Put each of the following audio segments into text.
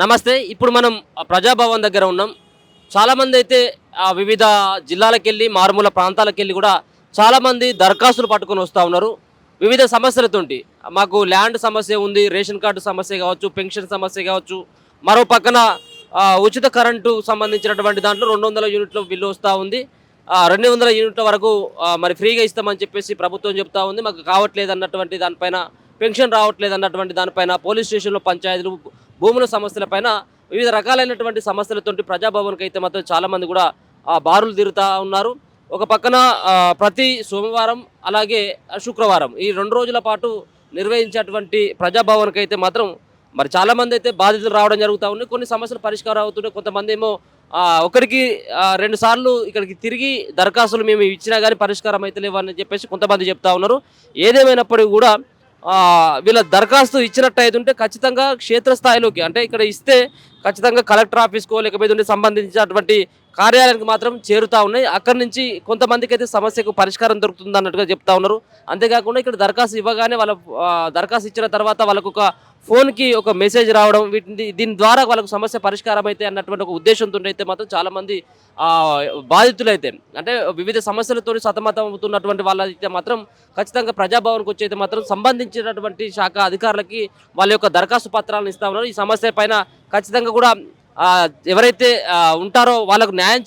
నమస్తే. ఇప్పుడు మనం ప్రజాభవన్ దగ్గర ఉన్నాం. చాలామంది అయితే వివిధ జిల్లాలకెళ్ళి, మారుమూల ప్రాంతాలకెళ్ళి కూడా చాలామంది దరఖాస్తులు పట్టుకొని వస్తా ఉన్నారు. వివిధ సమస్యలతోటి. మాకు ల్యాండ్ సమస్య ఉంది, రేషన్ కార్డు సమస్య కావచ్చు, పెన్షన్ సమస్య కావచ్చు. మరో పక్కన ఉచిత కరెంటు సంబంధించినటువంటి దాంట్లో 200 యూనిట్ల బిల్లు వస్తా ఉంది. 200 యూనిట్ల వరకు మరి ఫ్రీగా ఇస్తామని చెప్పేసి ప్రభుత్వం చెప్తా ఉంది. మాకు కావట్లేదు అన్నటువంటి దానిపైన, పెన్షన్ రావట్లేదు అన్నటువంటి దానిపైన, పోలీస్ స్టేషన్‌లో పంచాయతీలు, భూముల సమస్యలపైన వివిధ రకాలైనటువంటి సమస్యలతోటి ప్రజాభవన్‌కి అయితే మాత్రం చాలామంది కూడా బారులు తీరుతా ఉన్నారు. ఒక పక్కన ప్రతి సోమవారం అలాగే శుక్రవారం ఈ 2 రోజుల పాటు నిర్వహించేటువంటి ప్రజాభవన్‌కి అయితే మాత్రం మరి చాలామంది అయితే బాధితులు రావడం జరుగుతా ఉంది. కొన్ని సమస్యలు పరిష్కారం అవుతున్నాయి. కొంతమందేమో ఒకరికి 2 సార్లు ఇక్కడికి తిరిగి దరఖాస్తులు మేము ఇచ్చినా గానీ పరిష్కారం అయితలేవని చెప్పేసి కొంతమంది చెప్తా ఉన్నారు. ఏదేమైనప్పటికీ కూడా వీళ్ళ దరఖాస్తు ఇచ్చినట్టయితుంటే ఖచ్చితంగా క్షేత్రస్థాయిలోకి అంటే ఇక్కడ ఇస్తే ఖచ్చితంగా కలెక్టర్ ఆఫీస్‌కో లేకపోతే సంబంధించినటువంటి కార్యాలయానికి మాత్రం చేరుతా ఉన్నాయి. అక్కడి నుంచి కొంతమందికైతే సమస్యకు పరిష్కారం దొరుకుతుందన్నట్టుగా చెప్తా ఉన్నారు. అంతేకాకుండా ఇక్కడ దరఖాస్తు ఇవ్వగానే వాళ్ళ దరఖాస్తు ఇచ్చిన తర్వాత వాళ్ళకొక ఫోన్‌కి ఒక మెసేజ్ రావడం దీని ద్వారా వాళ్ళకు సమస్య పరిష్కారం అయితే అన్నటువంటి ఒక ఉద్దేశంతో అయితే మాత్రం చాలామంది బాధితులైతే అంటే వివిధ సమస్యలతోటి సతమతం అవుతున్నటువంటి వాళ్ళైతే మాత్రం ఖచ్చితంగా ప్రజాభవన్‌కి వచ్చి అయితే మాత్రం సంబంధించినటువంటి శాఖ అధికారులకి వాళ్ళ యొక్క దరఖాస్తు పత్రాలను ఇస్తా ఉన్నారు. ఈ సమస్య పైన ఖచ్చితంగా కూడా ఎవరైతే ఉంటారో వాళ్ళకు న్యాయం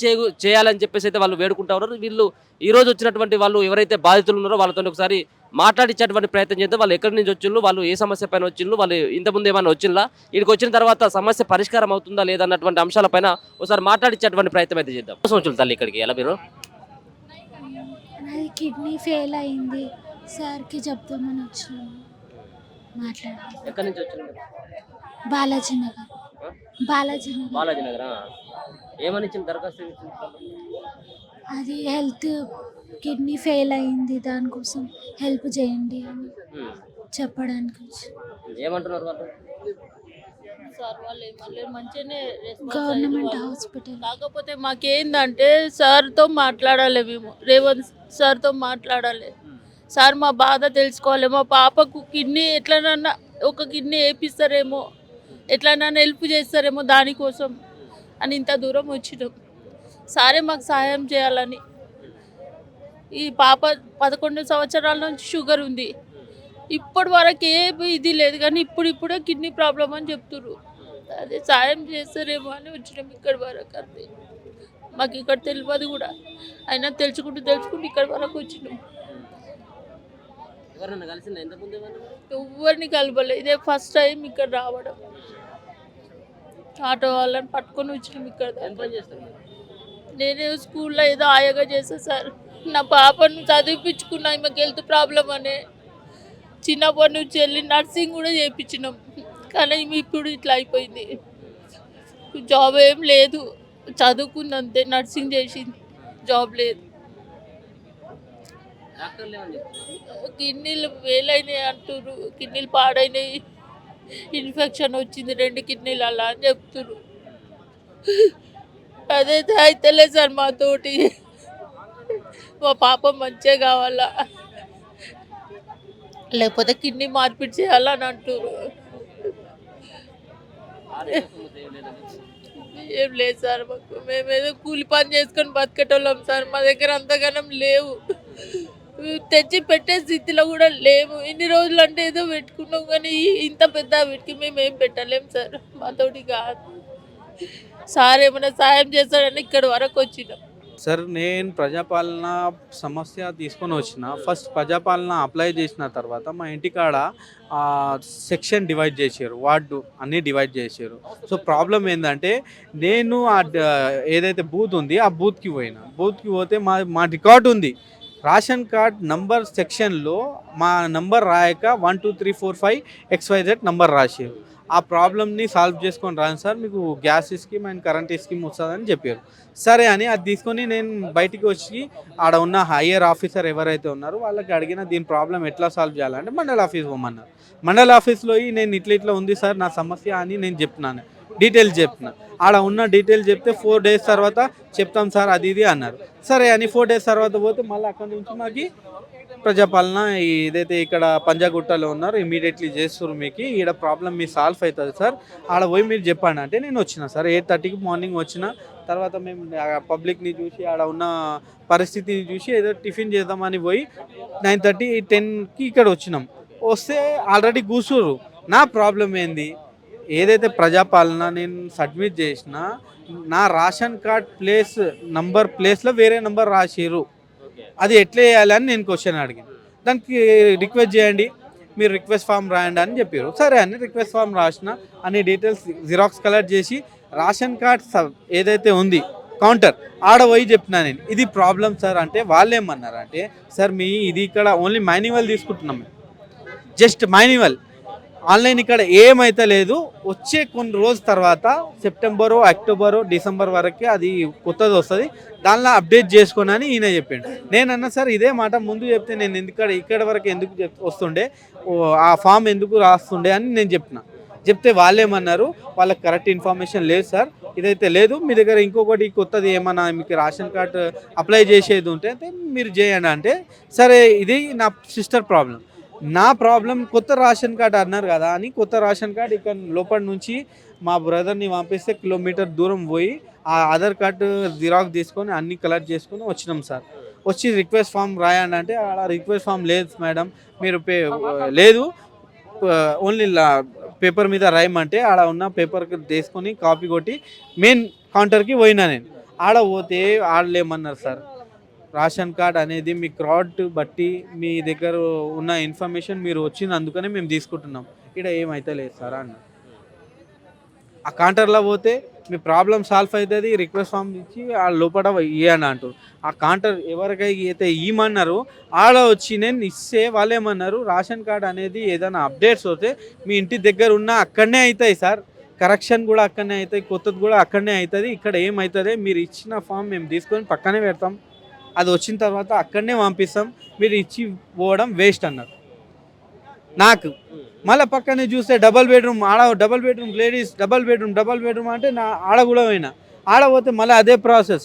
చేయాలని చెప్పేసి అయితే వాళ్ళు వేడుకుంటా ఉన్నారు. వీళ్ళు ఈరోజు వచ్చినటువంటి వాళ్ళు ఎవరైతే బాధితులు ఉన్నారో వాళ్ళతో ఒకసారి మాట్లాడించేటువంటి ప్రయత్నం చేద్దాం. వాళ్ళు ఎక్కడి నుంచి వచ్చిండ్రు, వాళ్ళు ఏ సమస్య పైన వచ్చిండ్రు, వాళ్ళు ఇంతకుముందు ఏమైనా వచ్చిందా, వీడికి వచ్చిన తర్వాత సమస్య పరిష్కారం అవుతుందా లేదా అన్నటువంటి అంశాలపైన ఒకసారి మాట్లాడించేటువంటి ప్రయత్నం అయితే చేద్దాం. సంవత్సరం తల్లి ఇక్కడికి ఎలా మీరు నాది కిడ్నీ ఫెయిల్ అయింది సార్కి చెప్తామని వచ్చినాము. మాట్లాడాలి. ఎక్కడి నుంచి వచ్చిండ్రు? బాలాజీ నగర్. బాలాజీ నగర్. బాలాజీ నగర్. ఏమని ఇచ్చిన దరఖాస్తు ఇచ్చింది? అది హెల్త్ కిడ్నీ ఫెయిల్ అయింది, దానికోసం హెల్ప్ చేయండి అని చెప్పడానికి వచ్చి. ఏమంటున్నారు వాళ్ళు? సార్ వాళ్ళు ఏమనలేదు, మంచిగానే రెస్పాన్స్ గవర్నమెంట్ అయ్యారు. హాస్పిటల్. కాకపోతే మాకేందంటే సార్తో మాట్లాడాలి, మేము రేవంత్ సార్తో మాట్లాడాలి. సార్ మా బాధ తెలుసుకోవాలి. మా పాపకు కిడ్నీ ఎట్లనన్నా ఒక కిడ్నీ వేపిస్తారేమో, ఎట్లనన్నా హెల్ప్ చేస్తారేమో దానికోసం అని ఇంత దూరం వచ్చినాం. సారే మాకు సహాయం చేయాలని. ఈ పాప 11 సంవత్సరాల నుంచి షుగర్ ఉంది. ఇప్పటి వరకు ఏ ఇది లేదు, కానీ ఇప్పుడే కిడ్నీ ప్రాబ్లం అని చెప్తున్నారు. అదే సాయం చేస్తారేమో అని వచ్చినాం ఇక్కడి వరకు. అంతే, మాకు ఇక్కడ తెలియదు కూడా. అయినా తెలుసుకుంటూ ఇక్కడి వరకు వచ్చినాం. ఎవరిని కలపలేదు, ఇదే ఫస్ట్ టైం ఇక్కడ రావడం. ఆటో వాళ్ళని పట్టుకొని వచ్చినాం ఇక్కడ. నేనే స్కూల్లో ఏదో ఆయాగా చేస్తాను సార్. నా పాపను చదివిపించుకున్నా, మాకు హెల్త్ ప్రాబ్లం అనే చిన్నప్పటి నుంచి వెళ్ళి నర్సింగ్ కూడా చేయించినాం. కానీ ఇప్పుడు ఇట్లా అయిపోయింది. జాబ్ ఏం లేదు, చదువుకుంది అంతే, నర్సింగ్ చేసింది, జాబ్ లేదు. కిడ్నీలు వేలైనాయి అంటున్నారు, కిడ్నీలు పాడైనాయి, ఇన్ఫెక్షన్ వచ్చింది 2 కిడ్నీలు అలా అని చెప్తున్నారు. అదైతే అయితలేదు సార్ మాతోటి. మా పాప మంచిగా కావాలా, లేకపోతే కిడ్నీ మార్పిడి చేయాలని అంటారు. ఏం లేదు సార్ మాకు. మేమేదో కూలి పని చేసుకొని బతికేటోళ్ళం సార్. మా దగ్గర అంతగానం లేవు, తెచ్చి పెట్టే స్థితిలో కూడా లేవు. ఇన్ని రోజులు అంటే ఏదో పెట్టుకున్నాం, కానీ ఇంత పెద్ద వీటికి మేము ఏం పెట్టలేము సార్. మాతోటి కాదు. సార్ ఏమైనా సాయం చేస్తాడని ఇక్కడి వరకు వచ్చినాం సార్. నేను ప్రజాపాలన సమస్య తీసుకొని వచ్చిన ఫస్ట్ ప్రజాపాలన అప్లై చేసిన తర్వాత మా ఇంటికాడ సెక్షన్ డివైడ్ చేశారు, వార్డు అన్నీ డివైడ్ చేశారు. సో ప్రాబ్లం ఏంటంటే నేను ఏదైతే బూత్ ఉంది ఆ బూత్కి పోతే మా రికార్డు ఉంది, రేషన్ కార్డ్ నంబర్ సెక్షన్లో మా నంబర్ రాయక 1 2 3 4 5 XYZ నంబర్ రాశారు. ఆ ప్రాబ్లమ్ని సాల్వ్ చేసుకొని రాను సార్, మీకు gas scheme and current scheme వస్తుందని చెప్పారు. సరే అని అది తీసుకొని నేను బయటికి వచ్చి ఆడ ఉన్న హయ్యర్ ఆఫీసర్ ఎవరైతే ఉన్నారో వాళ్ళకి అడిగిన దీని ప్రాబ్లం ఎట్లా సాల్వ్ చేయాలంటే మండల ఆఫీస్ పోమన్నారు. మండల ఆఫీస్లో నేను ఇట్లా ఉంది సార్ నా సమస్య అని నేను చెప్తున్నాను, డీటెయిల్స్ చెప్పిన. ఆడ ఉన్న డీటెయిల్స్ చెప్తే 4 days తర్వాత చెప్తాం సార్ అది ఇది అన్నారు. సరే అని 4 days తర్వాత పోతే మళ్ళీ అక్కడ నుంచి మాకు ప్రజాపాలన ఏదైతే ఇక్కడ పంజాగుట్టలో ఉన్నారో ఇమీడియట్లీ చేస్తారు, మీకు ఈడ ప్రాబ్లం మీ సాల్వ్ అవుతుంది సార్, ఆడ పోయి మీరు చెప్పండి అంటే నేను వచ్చిన సార్ 8:30కి మార్నింగ్ వచ్చిన. తర్వాత మేము పబ్లిక్ని చూసి ఆడ ఉన్న పరిస్థితిని చూసి ఏదో టిఫిన్ చేద్దామని పోయి 9:30 10కి ఇక్కడ వచ్చినాం. వస్తే ఆల్రెడీ కూర్చుర్రు. నా ప్రాబ్లం ఏంది, ఏదైతే ప్రజాపాలన నేను సబ్మిట్ చేసిన నా రేషన్ కార్డ్ ప్లేస్లో వేరే నంబర్ రాసిర్రు, అది ఎట్లా చేయాలి అని నేను క్వశ్చన్ అడిగాను. దానికి రిక్వెస్ట్ చేయండి, మీరు రిక్వెస్ట్ ఫామ్ రాయండి అని చెప్పారు. సరే అని రిక్వెస్ట్ ఫామ్ రాసిన, అన్ని డీటెయిల్స్ జిరాక్స్ కలెక్ట్ చేసి రేషన్ కార్డ్ ఏదైతే ఉంది కౌంటర్ ఆడ పోయి చెప్పినా నేను ఇది ప్రాబ్లం సార్ అంటే వాళ్ళు ఏమన్నారు అంటే, సార్ మీ ఇది ఇక్కడ ఓన్లీ మాన్యువల్ తీసుకుంటున్నాం, జస్ట్ మాన్యువల్, ఆన్లైన్ ఇక్కడ ఏమైతే లేదు, వచ్చే కొన్ని రోజుల తర్వాత సెప్టెంబరు అక్టోబరు డిసెంబర్ వరకే అది కొత్తది వస్తుంది, దానిలో అప్డేట్ చేసుకోని అని ఈయన చెప్పిండు. నేను అన్నా సార్ ఇదే మాట ముందు చెప్తే నేను ఇక్కడ వరకు ఎందుకు వస్తుండే, ఆ ఫామ్ ఎందుకు రాస్తుండే అని నేను చెప్తే వాళ్ళేమన్నారు, వాళ్ళకి కరెక్ట్ ఇన్ఫర్మేషన్ లేదు సార్, ఇదైతే లేదు, మీ దగ్గర ఇంకొకటి కొత్తది ఏమన్నా మీకు రేషన్ కార్డ్ అప్లై చేసేది ఉంటే మీరు చేయండి అంటే, సరే ఇది నా సిస్టర్ ప్రాబ్లం, నా ప్రాబ్లం కొత్త రేషన్ కార్డ్ అన్నారు కదా అని కొత్త రేషన్ కార్డ్ ఇక్కడ లోపల నుంచి మా బ్రదర్ని పంపిస్తే కిలోమీటర్ దూరం పోయి ఆ ఆధార్ కార్డు జిరాక్స్ తీసుకొని అన్నీ కలెక్ట్ చేసుకొని వచ్చినాం సార్. వచ్చి రిక్వెస్ట్ ఫామ్ రాయండి అంటే ఆడ రిక్వెస్ట్ ఫామ్ లేదు మేడం, మీరు లేదు ఓన్లీ పేపర్ మీద రాయమంటే ఆడ ఉన్న పేపర్కి తీసుకొని కాపీ కొట్టి మెయిన్ కౌంటర్కి పోయినా నేను. ఆడ పోతే ఆడలేమన్నారు సార్, రేషన్ కార్డ్ అనేది మీ క్రాడ్ బట్టి మీ దగ్గర ఉన్న ఇన్ఫర్మేషన్ మీరు వచ్చింది అందుకనే మేము తీసుకుంటున్నాం, ఇక్కడ ఏమైతే లేదు సార్ అన్న. ఆ కౌంటర్లో పోతే మీ ప్రాబ్లం సాల్వ్ అవుతుంది, రిక్వెస్ట్ ఫామ్ ఇచ్చి ఆ లోపల ఇవ్వని అంటారు. ఆ కౌంటర్ ఎవరికైతే ఇవ్వమన్నారు ఆడ వచ్చి నేను ఇస్తే వాళ్ళు ఏమన్నారు, రేషన్ కార్డ్ అనేది ఏదైనా అప్డేట్స్ వస్తే మీ ఇంటి దగ్గర ఉన్న అక్కడనే అవుతాయి సార్, కరెక్షన్ కూడా అక్కడనే అవుతాయి, కొత్తది కూడా అక్కడనే అవుతుంది, ఇక్కడ ఏమవుతుంది మీరు ఇచ్చిన ఫామ్ మేము తీసుకొని పక్కనే పెడతాం, అది వచ్చిన తర్వాత అక్కడనే పంపిస్తాం, మీరు ఇచ్చి పోవడం వేస్ట్ అన్నారు. నాకు మళ్ళీ పక్కనే చూస్తే double bedroom ladies double bedroom అంటే నా ఆడ కూడా పోయినా, ఆడ పోతే మళ్ళీ అదే ప్రాసెస్,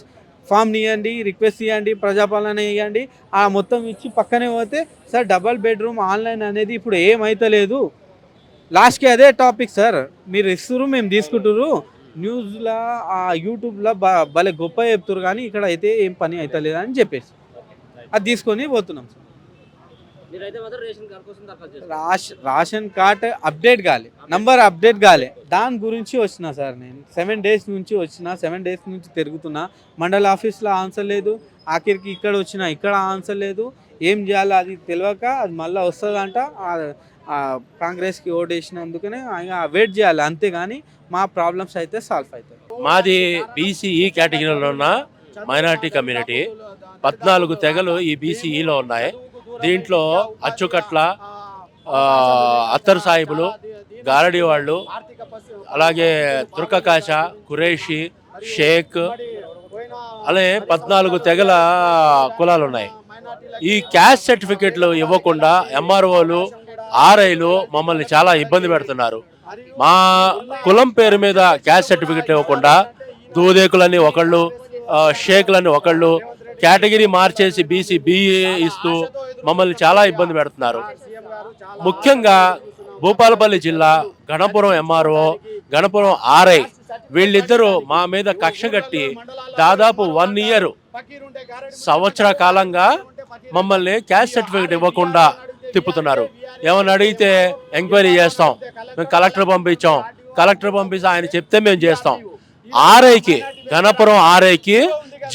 ఫామ్ ఇవ్వండి, రిక్వెస్ట్ ఇవ్వండి, ప్రజాపాలన ఇవ్వండి, ఆ మొత్తం ఇచ్చి పక్కనే పోతే సార్ డబల్ బెడ్రూమ్ ఆన్లైన్ అనేది ఇప్పుడు ఏమైతలేదు, లాస్ట్కి అదే టాపిక్ సార్, మీరు ఇస్తున్నారు మేము తీసుకుంటున్నారు, న్యూస్లో యూట్యూబ్లో భలే గొప్ప చెప్తారు కానీ ఇక్కడ అయితే ఏం పని అవుతలేదు అని చెప్పేసి అది తీసుకొని పోతున్నాం సార్. రేషన్ కార్డ్ అప్డేట్ కాలే, నంబర్ అప్డేట్ కాలే, దాని గురించి వచ్చిన సార్. నేను 7 days నుంచి 7 days నుంచి తిరుగుతున్నా, మండల ఆఫీస్లో ఆన్సర్ లేదు, ఆఖరికి ఇక్కడ వచ్చిన ఇక్కడ ఆన్సర్ లేదు, ఏం చేయాలో అది తెలియక అది మళ్ళీ వస్తుందంట, కాంగ్రెస్కి ఓటు వేసినందుకనే వెయిట్ చేయాలి అంతేగాని మా ప్రాబ్లమ్స్ అయితే సాల్వ్ అవుతాయి. మాది బీసీఈ కేటగిరీలో ఉన్న మైనారిటీ కమ్యూనిటీ, 14 తెగలు ఈ బీసీఈలో ఉన్నాయి. దీంట్లో అచ్చుకట్ల, అత్తరు సాహిబులు, గారడి వాళ్ళు, అలాగే తుర్కకాష, కురేషి, షేక్, అలాగే 14 తెగల కులాలు ఉన్నాయి. ఈ క్యాస్ట్ సర్టిఫికెట్లు ఇవ్వకుండా ఎంఆర్ఓలు, ఆర్ఐలు మమ్మల్ని చాలా ఇబ్బంది పెడుతున్నారు. మా కులం పేరు మీద క్యాస్ట్ సర్టిఫికెట్లు ఇవ్వకుండా దూదేకులని ఒకళ్ళు, షేక్లని ఒకళ్ళు, కేటగిరీ మార్చేసి బీసీ బిఏ ఇస్తూ మమ్మల్ని చాలా ఇబ్బంది పెడుతున్నారు. ముఖ్యంగా భూపాలపల్లి జిల్లా గణపురం ఎంఆర్ఓ, గణపురం ఆర్ఐ వీళ్ళిద్దరూ మా మీద కక్ష కట్టి దాదాపు 1 year సంవత్సర కాలంగా మమ్మల్ని క్యాస్ట్ సర్టిఫికెట్ ఇవ్వకుండా తిప్పుతున్నారు. ఏమని అడిగితే ఎంక్వైరీ చేస్తాం, మేము కలెక్టర్ పంపిస్తే ఆయన చెప్తే మేము చేస్తాం. ఆర్ఐకి, గణపురం ఆర్ఐకి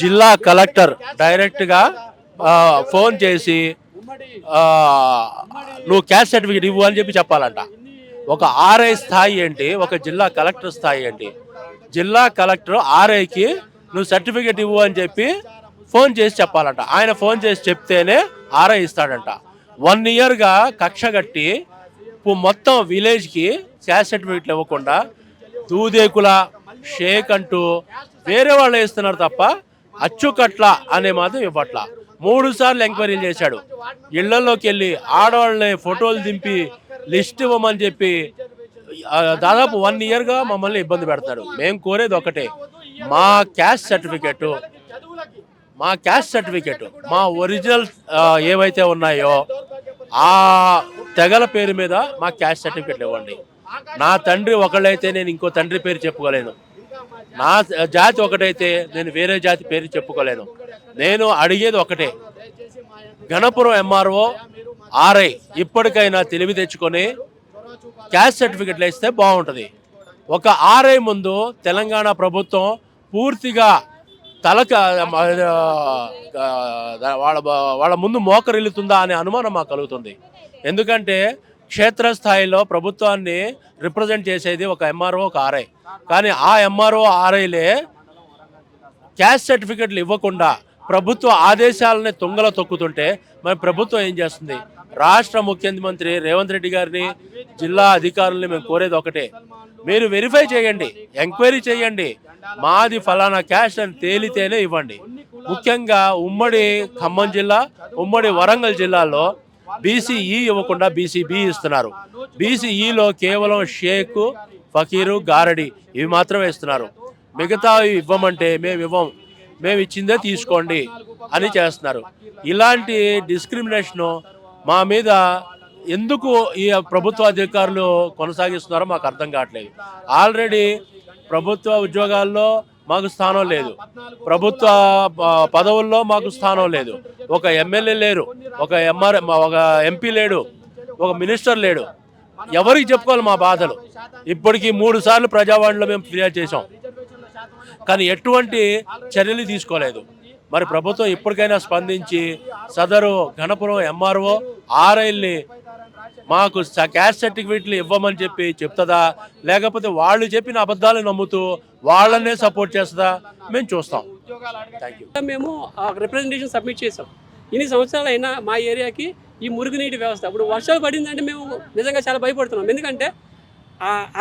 జిల్లా కలెక్టర్ డైరెక్ట్గా ఫోన్ చేసి నువ్వు క్యాస్ట్ సర్టిఫికేట్ ఇవ్వు అని చెప్పాలంట. ఒక ఆర్ఐ స్థాయి ఏంటి, ఒక జిల్లా కలెక్టర్ స్థాయి ఏంటి? జిల్లా కలెక్టర్ ఆర్ఐకి నువ్వు సర్టిఫికేట్ ఇవ్వు అని చెప్పి ఫోన్ చేసి చెప్పాలంట. ఆయన ఫోన్ చేసి చెప్తేనే ఆర్ఐ ఇస్తాడంట. 1 yearగా కక్ష కట్టి మొత్తం విలేజ్కి క్యాస్ట్ సర్టిఫికేట్లు ఇవ్వకుండా దూదేకుల, షేక్ అంటూ వేరే వాళ్ళు ఇస్తున్నారు తప్ప అచ్చుకట్ల అనే మాత్రం ఇవ్వట్ల. 3 సార్లు ఎంక్వైరీలు చేశాడు. ఇళ్లలోకి వెళ్ళి ఆడవాళ్ళని ఫోటోలు దింపి లిస్ట్ ఇవ్వమని చెప్పి దాదాపు 1 yearగా మమ్మల్ని ఇబ్బంది పెడతాడు. మేము కోరేది ఒకటే, మా క్యాస్ట్ సర్టిఫికెట్ మా క్యాస్ట్ సర్టిఫికెట్, మా ఒరిజినల్ ఏవైతే ఉన్నాయో ఆ తెగల పేరు మీద మా క్యాస్ట్ సర్టిఫికెట్లు ఇవ్వండి. నా తండ్రి ఒకళ్ళైతే నేను ఇంకో తండ్రి పేరు చెప్పుకోలేను, నా జాతి ఒకటైతే నేను వేరే జాతి పేరు చెప్పుకోలేను. నేను అడిగేది ఒకటే, గణపురం ఎంఆర్ఓ ఆర్ఐ ఇప్పటికైనా తెలివి తెచ్చుకొని క్యాస్ట్ సర్టిఫికెట్లు ఇస్తే బాగుంటుంది. ఒక ఆర్ఐ ముందు తెలంగాణ ప్రభుత్వం పూర్తిగా వాళ్ళ ముందు మోకరిల్లుతుందా అనే అనుమానం మాకు కలుగుతుంది. ఎందుకంటే క్షేత్రస్థాయిలో ప్రభుత్వాన్ని రిప్రజెంట్ చేసేది ఒక ఎంఆర్ఓ, ఒక ఆర్ఐ. కానీ ఆ ఎంఆర్ఓ ఆర్ఐలే క్యాస్ట్ సర్టిఫికెట్లు ఇవ్వకుండా ప్రభుత్వ ఆదేశాలని తుంగలో తొక్కుతుంటే మరి ప్రభుత్వం ఏం చేస్తుంది? రాష్ట్ర ముఖ్యమంత్రి రేవంత్ రెడ్డి గారిని, జిల్లా అధికారులని మేము కోరేది ఒకటే, మీరు వెరిఫై చేయండి, ఎంక్వైరీ చేయండి, మాది ఫలానా క్యాస్ట్ అని తేలితేనే ఇవ్వండి. ముఖ్యంగా ఉమ్మడి ఖమ్మం జిల్లా, ఉమ్మడి వరంగల్ జిల్లాలో బీసీఈ ఇవ్వకుండా బీసీబీ ఇస్తున్నారు. బీసీఈలో కేవలం షేక్, ఫకీరు, గారడి ఇవి మాత్రమే ఇస్తున్నారు. మిగతా ఇవ్వమంటే మేము ఇవ్వం, మేము ఇచ్చిందే తీసుకోండి అని చేస్తున్నారు. ఇలాంటి డిస్క్రిమినేషను మా మీద ఎందుకు ఈ ప్రభుత్వ అధికారులు కొనసాగిస్తున్నారో మాకు అర్థం కావట్లేదు. ఆల్రెడీ ప్రభుత్వ ఉద్యోగాల్లో మాకు స్థానం లేదు, ప్రభుత్వ పదవుల్లో మాకు స్థానం లేదు, ఒక ఎమ్మెల్యే లేరు, ఒక ఎంపీ లేడు, ఒక మినిస్టర్ లేడు. ఎవరికి చెప్పుకోవాలి మా బాధలు? ఇప్పటికీ 3 సార్లు ప్రజావాణిలో మేము ఫిర్యాదు చేసాం, కానీ ఎటువంటి చర్యలు తీసుకోలేదు. మరి ప్రభుత్వం ఇప్పటికైనా స్పందించి సదరు గణపురం ఎంఆర్ఓ ఆర్ఐల్ని మాకు క్యాస్ట్ సర్టిఫికెట్లు ఇవ్వమని చెప్తుందా, లేకపోతే వాళ్ళు చెప్పిన అబద్ధాలు నమ్ముతూ వాళ్ళనే సపోర్ట్ చేస్తుందా మేము చూస్తాం. Thank you. మేము రిప్రజెంటేషన్ సబ్మిట్ చేసాం. ఇన్ని సంవత్సరాలు అయినా మా ఏరియాకి ఈ మురుగునీటి వ్యవస్థ, ఇప్పుడు వర్షాలు పడిందంటే మేము నిజంగా చాలా భయపడుతున్నాం. ఎందుకంటే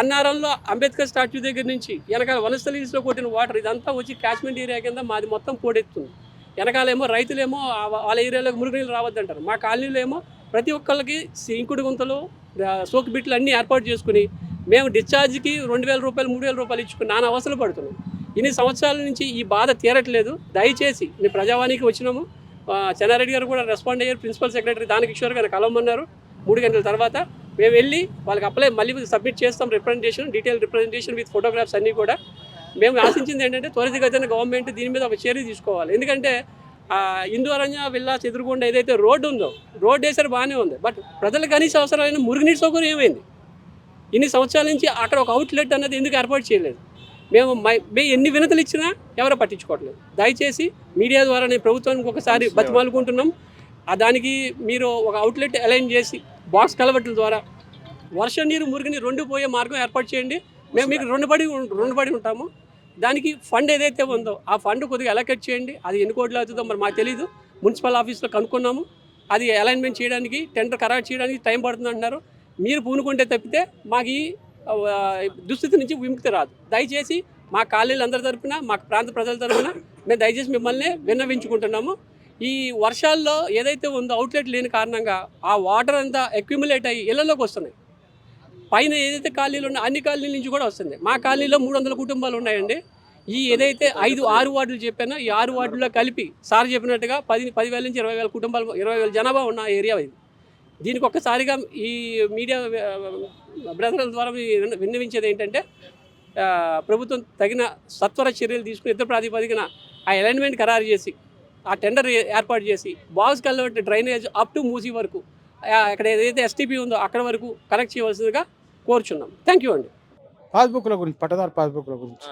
అన్నారంలో అంబేద్కర్ స్టాచ్యూ దగ్గర నుంచి వెనకాల వనస్థలీస్లో కొట్టిన వాటర్ ఇదంతా వచ్చి క్యాచ్మెంట్ ఏరియా కింద మాది మొత్తం పోడెత్తుంది. వెనకాలేమో రైతులేమో వాళ్ళ ఏరియాలోకి మురుగునీళ్ళు రావద్దంటారు. మా కాలనీలో ఏమో ప్రతి ఒక్కళ్ళకి ఇంకుడు గుంతలు, సోకు బిట్లు అన్నీ ఏర్పాటు చేసుకుని మేము డిశ్చార్జ్కి 2,000 రూపాయలు 3,000 రూపాయలు ఇచ్చుకుని నానా అవసరం పడుతున్నాం. ఇన్ని సంవత్సరాల నుంచి ఈ బాధ తీరట్లేదు. దయచేసి మేము ప్రజావాణికి వచ్చినాము, చెన్నారెడ్డి గారు కూడా రెస్పాండ్ అయ్యారు, ప్రిన్సిపల్ సెక్రటరీ దానకిషోర్ గారు కలవమన్నారు. 3 గంటల తర్వాత మేము వెళ్ళి వాళ్ళకి మళ్ళీ సబ్మిట్ చేస్తాం representation, detail representation with photographs అన్నీ కూడా. మేము ఆశించింది ఏంటంటే త్వరితగతిన గవర్నమెంట్ దీని మీద ఒక చర్య తీసుకోవాలి. ఎందుకంటే హిందూ అరణ్య విల్లాస్ ఎదురుగుండా ఏదైతే రోడ్డు ఉందో, రోడ్డు వేసారు బాగానే ఉంది, బట్ ప్రజలకు కనీస అవసరమైన మురుగునీటి సౌకర్యం ఏమైంది? ఇన్ని సంవత్సరాల నుంచి అక్కడ ఒక అవుట్లెట్ అన్నది ఎందుకు ఏర్పాటు చేయలేదు? మేము ఎన్ని వినతులు ఇచ్చినా ఎవరో పట్టించుకోవట్లేదు. దయచేసి మీడియా ద్వారా నేను ప్రభుత్వానికి ఒకసారి బతిమాలుకుంటున్నాం, దానికి మీరు ఒక అవుట్లెట్ అలైన్ చేసి బాక్స్ కలవట్ల ద్వారా వర్షం నీరు, మురుగునీరు 2 పోయే మార్గం ఏర్పాటు చేయండి. మేము మీకు రుణపడి ఉంటాము. దానికి ఫండ్ ఏదైతే ఉందో ఆ ఫండ్ కొద్దిగా అలొకేట్ చేయండి. అది ఎన్ని కోట్లు అవుతుందో మరి మాకు తెలీదు. మున్సిపల్ ఆఫీస్లో కనుక్కున్నాము, అది అలైన్మెంట్ చేయడానికి, టెండర్ ఖరారు చేయడానికి టైం పడుతుంది అంటున్నారు. మీరు పూనుకుంటే తప్పితే మాకు ఈ దుస్థితి నుంచి విముక్తి రాదు. దయచేసి మా కాలనీలందరి తరఫున, మా ప్రాంత ప్రజల తరఫున మేము దయచేసి మిమ్మల్ని విన్నవించుకుంటున్నాము. ఈ వర్షాల్లో ఏదైతే ఉందో అవుట్లెట్ లేని కారణంగా ఆ వాటర్ అంతా అక్యుములేట్ అయ్యి ఇళ్లలోకి వస్తున్నాయి. పైన ఏదైతే కాలనీలు ఉన్నాయో అన్ని కాలనీల నుంచి కూడా వస్తుంది. మా కాలనీలో 300 కుటుంబాలు ఉన్నాయండి. ఈ ఏదైతే 6 వార్డులు చెప్పానో ఈ 6 వార్డుల్లో కలిపి సార్ చెప్పినట్టుగా 10,000 నుంచి 20,000 కుటుంబాలు, 20,000 జనాభా ఉన్న ఏరియా ఇది. దీనికి ఒక్కసారిగా ఈ మీడియా బ్రదర్ల ద్వారా విన్నవించేది ఏంటంటే ప్రభుత్వం తగిన సత్వర చర్యలు తీసుకుని యుద్ధ ప్రాతిపదికన ఆ అలైన్మెంట్ ఖరారు చేసి, ఆ టెండర్ ఏర్పాటు చేసి, box culvert drainage up to Musi వరకు, అక్కడ ఏదైతే ఎస్టీపీ ఉందో అక్కడ వరకు కనెక్ట్ చేయవలసిందిగా కోరుచున్నాం. థ్యాంక్ యూ అండి. పాస్బుక్ల గురించి, పట్టదారు పాస్బుక్ల గురించి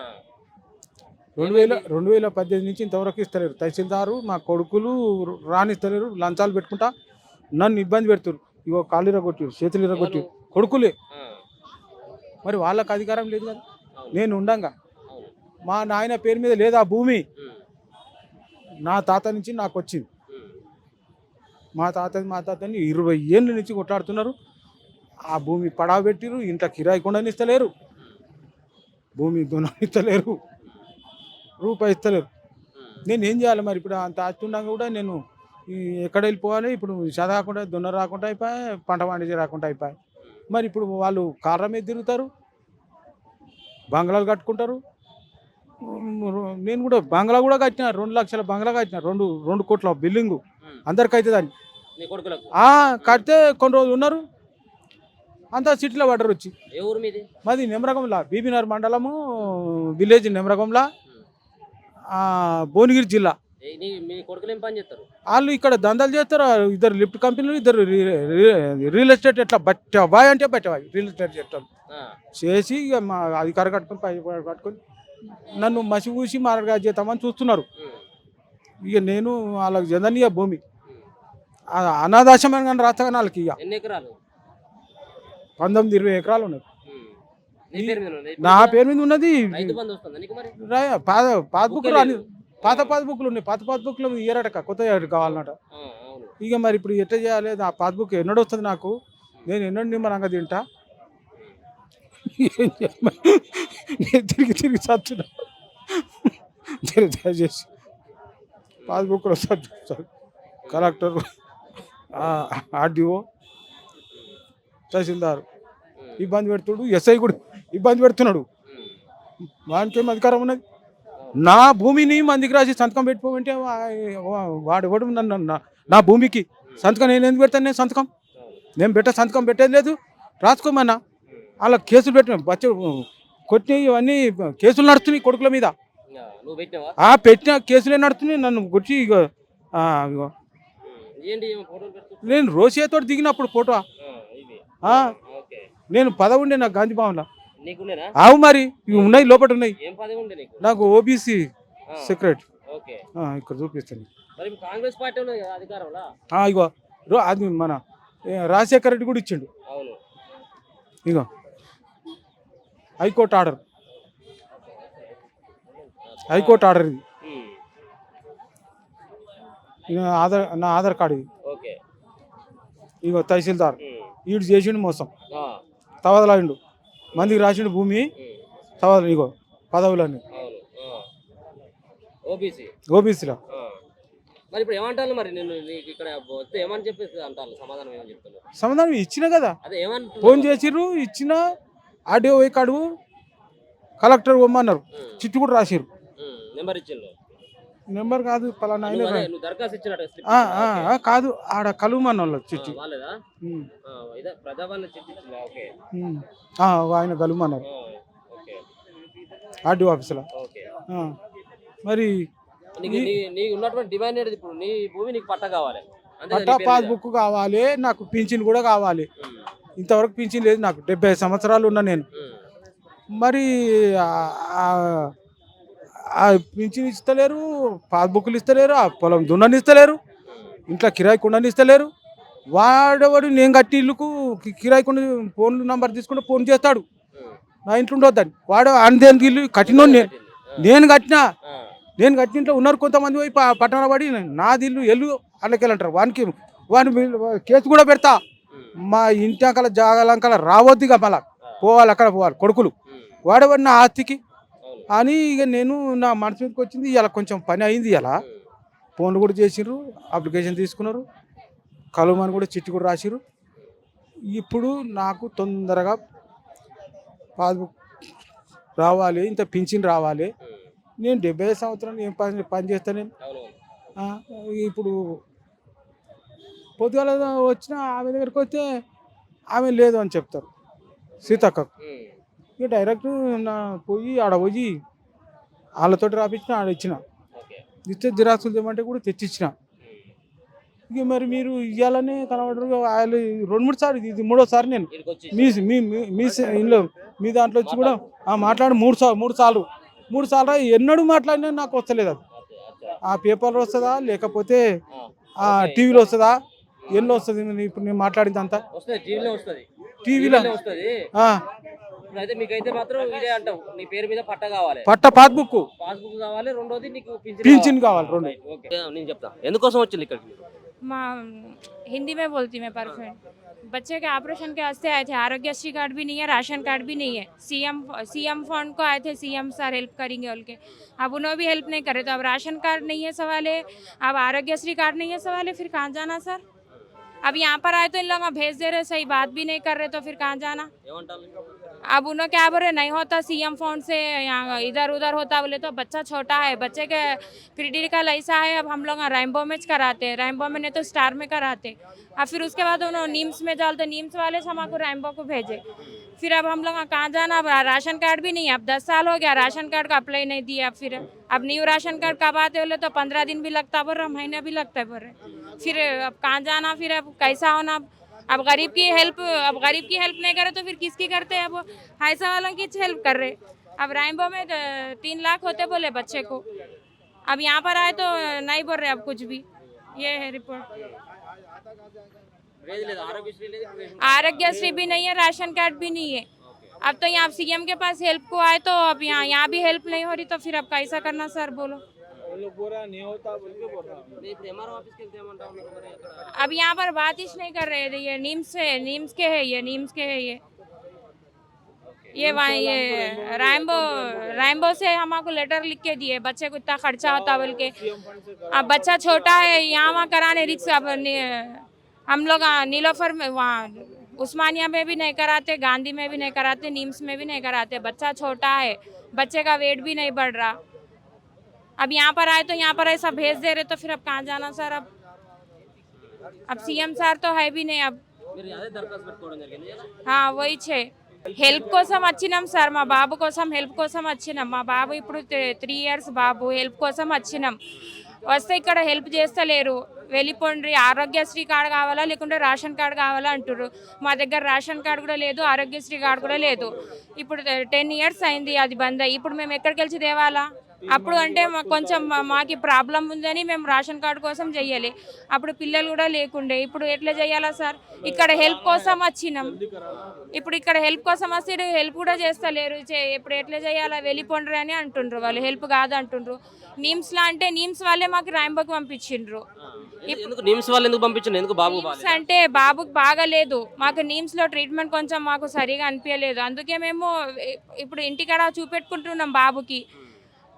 2018 నుంచి ఇంతవరకు ఇస్తలేరు. తహసీల్దారు మా కొడుకులు రానిస్తలేరు, లంచాలు పెట్టుకుంటా నన్ను ఇబ్బంది పెడుతున్నారు. ఇగో కాళ్ళు ఇరగొట్టారు, చేతులు ఇరగొట్టారు, కొడుకులే. మరి వాళ్ళకి అధికారం లేదు కదా. నేను ఉండంగా మా నాయన పేరు మీద లేదా భూమి, నా తాత నుంచి నాకు వచ్చింది. మా తాతని 20 ఏళ్ళ నుంచి కొట్లాడుతున్నారు. ఆ భూమి పడావ పెట్టిరు, ఇంట్లో కిరాయి కొండని ఇస్తలేరు, భూమి దున్నని ఇస్తలేరు, రూపాయి ఇస్తలేరు. నేను ఏం చేయాలి మరి? ఇప్పుడు అంత ఆస్తుండగా కూడా నేను ఎక్కడ వెళ్ళిపోవాలి? ఇప్పుడు చదవకుండా, దున్న రాకుండా అయిపోయి, పంట పండించి రాకుండా అయిపోయి. మరి ఇప్పుడు వాళ్ళు కాళ్ళ మీద తిరుగుతారు, బంగ్లాలు కట్టుకుంటారు, నేను కూడా బంగ్లా కూడా కట్టిన, 2 లక్షల బంగ్లా కట్టిన, 2 కోట్ల బిల్డింగు అందరికి అవుతుంది అని. నీ కొడుకులకు కడితే కొన్ని రోజులు ఉన్నారు, అంతా సిటీలో పడ్డారు వచ్చి. ఏ ఊరు మీది? మాది నెమరగంలా, బీబీనగర్ మండలము, విలేజ్ నెమరగంలా, భువనగిరి జిల్లా. మీ కొడుకులు ఏం పని చేస్తారు? వాళ్ళు ఇక్కడ దందాలు చేస్తారు, ఇద్దరు లిఫ్ట్ కంపెనీలు, ఇద్దరు రియల్ ఎస్టేట్. ఎట్లా బట్టబాయ్ అంటే బట్టబాయ్ రియల్ ఎస్టేట్ చేస్తాం చేసి ఇక మా అధికార కట్టుకొని పట్టుకొని నన్ను మసి పూసి మారగా చేద్దామని చూస్తున్నారు. ఇక నేను వాళ్ళకి చెందని భూమి అనాథాశ్రమం కానీ రాస్తాగా వాళ్ళకి ఇక ఎన్ని ఎకరాలు? 19-20 ఎకరాలు ఉన్నాయి. నీ పేరు మీద ఉన్నది? నా పేరు మీద ఉన్నది. రైతు బంధు వస్తుందా నీకు మరి? పాస్బుక్ రాని పాత పాస్బుక్లు ఉన్నాయి, పాత పాస్బుక్లు ఇయ్యరట, కొత్త కావాలన్నట. అవును. ఇక మరి ఇప్పుడు ఎట్లా చేయాలి? ఆ పాస్బుక్ ఎన్నడూ వస్తుంది నాకు, నేను ఎన్నడూ నిమ్మలంగా తింటా. నేను తిరిగి చచ్చున్నా. దయచేసి పాస్బుక్లో వస్తారు. కలెక్టర్, ఆర్డీఓ, తహసీల్దార్ ఇబ్బంది పెడుతుడు, ఎస్ఐ కూడా ఇబ్బంది పెడుతున్నాడు. వానికేం అధికారం ఉన్నది? నా భూమిని మందికి రాసి సంతకం పెట్టుకోమంటే వాడు ఎవడు నా భూమికి సంతకం నేను ఎందుకు పెడతాను? నేను సంతకం సంతకం పెట్టేది లేదు. రాసుకోమన్నా అలా కేసులు పెట్టిన కొట్టినవి ఇవన్నీ కేసులు నడుస్తున్నాయి కొడుకుల మీద. నువ్వు పెట్టినావా? పెట్టిన కేసులే నడుస్తున్నాయి. నన్ను కొట్టి ఇగో ఏంటి ఫోటోలు పెడుతున్నావు? నేను రోషియాతో దిగినప్పుడు ఫోటో ఇది ఓకే. నేను పదవి ఉండే నాకు గాంధీ భవన్లో. నీకునేనా? ఆవు మరి ఇవి ఉన్నాయి, లోపల ఉన్నాయి. ఏం పదవి ఉండే నీకు? నాకు ఓబీసీ సెక్రటరీ. ఓకే. ఇక్కడ చూపిస్తాను. మరి కాంగ్రెస్ పార్టీ ఉన్నది కదా అధికారంలో? ఇగో అది మన రాజశేఖర రెడ్డి కూడా ఇచ్చిండు. అవును. ఇగో హైకోర్టు ఆర్డర్, హైకోర్టు ఆర్డర్ ఇది. నా ఆధార్ కార్డు ఇది. ఓకే. ఇగో తహసీల్దార్ ఈడు చేసిండు మోసం, తవదలాడిండు, మందికి రాసిండు భూమి తవదల. ఇగో పదవులన్నీ ఓబీసీలో. మరి ఇప్పుడు ఏమంటారు? మరి నేను నీకు ఇక్కడ వస్తే ఏమని చెప్పేసి అంటారు? సమాధానం ఏమని చెప్తున్నారు? సమాధానం ఇచ్చిన కదా, అదే ఏమని ఫోన్ చేసిర్రు, ఇచ్చిన ఆర్డీఓ కాడు కలెక్టర్ ఇవ్వమన్నారు, చిట్టు కూడా రాసిర్రు. నెంబర్ ఇచ్చిండు? నెంబర్ కాదు, పలానా ఆయన నువ్వు దరఖాస్తు ఇచ్చినట్టు కాదు, ఆడ కలుమన్న వాళ్ళు చిట్టి వాళ్ళదా? ఇదే ప్రజాపాలన చిట్టి ఇచ్చిందా? ఓకే. ఆయన కలుమన్నారు ఓకే. ఆర్డీఓ ఆఫీసులో. ఓకే. మరి నీకు ఉన్నటువంటి డిమాండ్ ఏంటి? ఇప్పుడు నీ భూమి నీకు పట్ట కావాలి, పట్టా పాస్బుక్ కావాలి, నాకు పింఛన్ కూడా కావాలి. ఇంతవరకు పింఛన్ లేదు నాకు, 70 సంవత్సరాలు ఉన్నా నేను. మరి పింఛన్ ఇస్తలేరు, పాస్బుక్లు ఇస్తలేరు, ఆ పొలం దున్నని ఇస్తలేరు, ఇంట్లో కిరాయి కుండని ఇస్తలేరు. వాడవాడు నేను కట్టి ఇల్లుకు కిరాయి కుండ ఫోన్ నంబర్ తీసుకుంటే ఫోన్ చేస్తాడు నా ఇంట్లో ఉండొద్దని. వాడు అందేందుకు ఇల్లు కట్టినోడు నేను కట్టినా, నేను కట్టింట్లో ఉన్నారు కొంతమంది పోయి పట్టణ పడి నాది ఇల్లు ఎల్లు అల్లకెళ్ళంటారు. వాని కేసు కూడా పెడతా. మా ఇంటి అంకల జాగాలంకల రావద్దు, ఇక మళ్ళా పోవాలి, అక్కడ పోవాలి కొడుకులు. వాడవాడు నా ఆస్తికి అని ఇక నేను నా మనసు మీదకి వచ్చింది. ఇలా కొంచెం పని అయింది, ఇలా ఫోన్లు కూడా చేసిర్రు, అప్లికేషన్ తీసుకున్నారు, కలుమని కూడా చిట్టి కూడా రాసిర్రు. ఇప్పుడు నాకు తొందరగా పాస్బుక్ రావాలి, ఇంత పింఛన్ రావాలి. నేను 70 సంవత్సరాలు ఏం పని చేస్తాను. ఇప్పుడు పొద్దుగాల వచ్చిన ఆమె దగ్గరికి వస్తే ఆమె లేదు అని చెప్తారు సీతక్కకు. ఇక డైరెక్ట్ పోయి ఆడ పోయి వాళ్ళతో రాపించిన, ఆడ ఇచ్చిన, ఇస్తే జిరాక్సులు తెమ్మంటే కూడా తెచ్చిచ్చిన. ఇక మరి మీరు ఇవ్వాలనే కనబడరు. వాళ్ళు 2-3 సార్లు, ఇది 3వ సారి నేను మీ ఇంట్లో మీ దాంట్లో వచ్చి కూడా మాట్లాడి 3 సార్లు ఎన్నడూ మాట్లాడినా నాకు వస్తలేదు. అది ఆ పేపర్లో వస్తుందా లేకపోతే ఆ టీవీలో వస్తుందా, ఎన్నో వస్తుంది? ఇప్పుడు నేను మాట్లాడింది అంతా టీవీలో. పట్ట పాస్బుక్ కావాలి, రెండోది నీకు పింఛన్ కావాలి, రెండు. నేను చెప్తా ఎందుకోసం వచ్చింది ఇక్కడికి. हिंदी में बोलती मैं परफेक्ट। बच्चे के ऑपरेशन के वास्ते आए थे, आरोग्यश्री कार्ड भी नहीं है, राशन कार्ड भी नहीं है। सीएम फंड को आए थे, सीएम सर हेल्प करेंगे बोल के, अब उन्होंने भी हेल्प नहीं करे। तो अब राशन कार्ड नहीं है सवाल है, अब आरोग्यश्री कार्ड नहीं है सवाल है, फिर कहाँ जाना सर? अब यहाँ पर आए तो इन लोग भेज दे रहे, सही बात भी नहीं कर रहे, तो फिर कहाँ जाना। अब उन्होंने क्या बोले, नहीं होता सीएम फंड से, यहाँ इधर उधर होता बोले, तो बच्चा छोटा है, बच्चे के क्रिटिकल ऐसा है। अब हम लोग रैम्बो में कराते हैं, रैम्बो में नहीं तो स्टार में कराते। अब फिर उसके बाद उन्होंने नीम्स में डालते, नीम्स वाले से हमको रैम्बो को भेजे। फिर अब हम लोग कहाँ जाना। अब राशन कार्ड भी नहीं है, अब 10 साल हो गया राशन कार्ड का अप्लाई नहीं दिया। अब न्यू राशन कार्ड कब आते बोले तो 15 दिन भी लगता बोल रहा, महीना भी लगता है बोल रहे। फिर अब कहाँ जाना, फिर अब कैसा होना। अब गरीब की हेल्प नहीं करे तो फिर किसकी करते हैं। अब ऐसा वालों की हेल्प कर रहे। अब रैम्बो में 3 लाख होते बोले बच्चे को, अब यहाँ पर आए तो नहीं बोल रहे अब कुछ भी। ये है रिपोर्ट। आरोग्यश्री भी नहीं है, राशन कार्ड भी नहीं है। अब तो यहाँ सीएम के पास हेल्प को आए तो अब यहाँ भी हेल्प नहीं हो रही, तो फिर अब कैसा करना सर बोलो। अब यहाँ पर बात ही नहीं कर रहे थे, ये नीम्स के है, ये वहाँ ये रैम्बो से हमको लेटर लिख के दिए, बच्चे को इतना खर्चा होता बोल के। अब बच्चा छोटा है, यहाँ वहाँ कराने रिक्स। अब हम लोग नीलोफर में, वहाँ उस्मानिया में भी नहीं कराते, गांधी में भी नहीं कराते, नीम्स में भी नहीं कराते। बच्चा छोटा है, बच्चे का वेट भी नहीं बढ़ रहा। अब यहाँ पर आए तो यहाँ पर ऐसा भेज दे रहे, तो फिर अब कहाँ जाना सर। अब सीएम सर तो है भी नहीं अब। हाँ वही छे హెల్ప్ కోసం వచ్చినాం సార్, మా బాబు కోసం హెల్ప్ కోసం వచ్చినాం. మా బాబు ఇప్పుడు 3 years బాబు, హెల్ప్ కోసం వచ్చినాం. వస్తే ఇక్కడ హెల్ప్ చేస్తలేరు, వెళ్ళిపోండి, ఆరోగ్యశ్రీ కార్డు కావాలా లేకుంటే రేషన్ కార్డు కావాలా అంటారు. మా దగ్గర రేషన్ కార్డు కూడా లేదు, ఆరోగ్యశ్రీ కార్డు కూడా లేదు. ఇప్పుడు 10 years అయింది అది బంద్ అయ్యి. ఇప్పుడు మేము ఎక్కడికి వెళ్ళి తేవాలా? అప్పుడు అంటే కొంచెం మాకు ప్రాబ్లం ఉందని మేము రేషన్ కార్డు కోసం చెయ్యాలి. అప్పుడు పిల్లలు కూడా లేకుండే, ఇప్పుడు ఎట్లా చేయాలా సార్? ఇక్కడ హెల్ప్ కోసం వచ్చినాం, ఇప్పుడు ఇక్కడ హెల్ప్ కోసం వస్తే హెల్ప్ కూడా చేస్తలేరు. ఇప్పుడు ఎట్లా చేయాలా? వెళ్ళిపోండ్రు అని అంటుండ్రు వాళ్ళు, హెల్ప్ కాదు అంటుండ్రు. నిమ్స్లా అంటే నిమ్స్ వాళ్ళే మాకు రాంబోకి పంపించిండ్రు. నిమ్స్ అంటే బాబుకి బాగాలేదు, మాకు నిమ్స్లో ట్రీట్మెంట్ కొంచెం మాకు సరిగా అనిపించలేదు. అందుకే మేము ఇప్పుడు ఇంటికాడ చూపెట్టుకుంటున్నాం బాబుకి.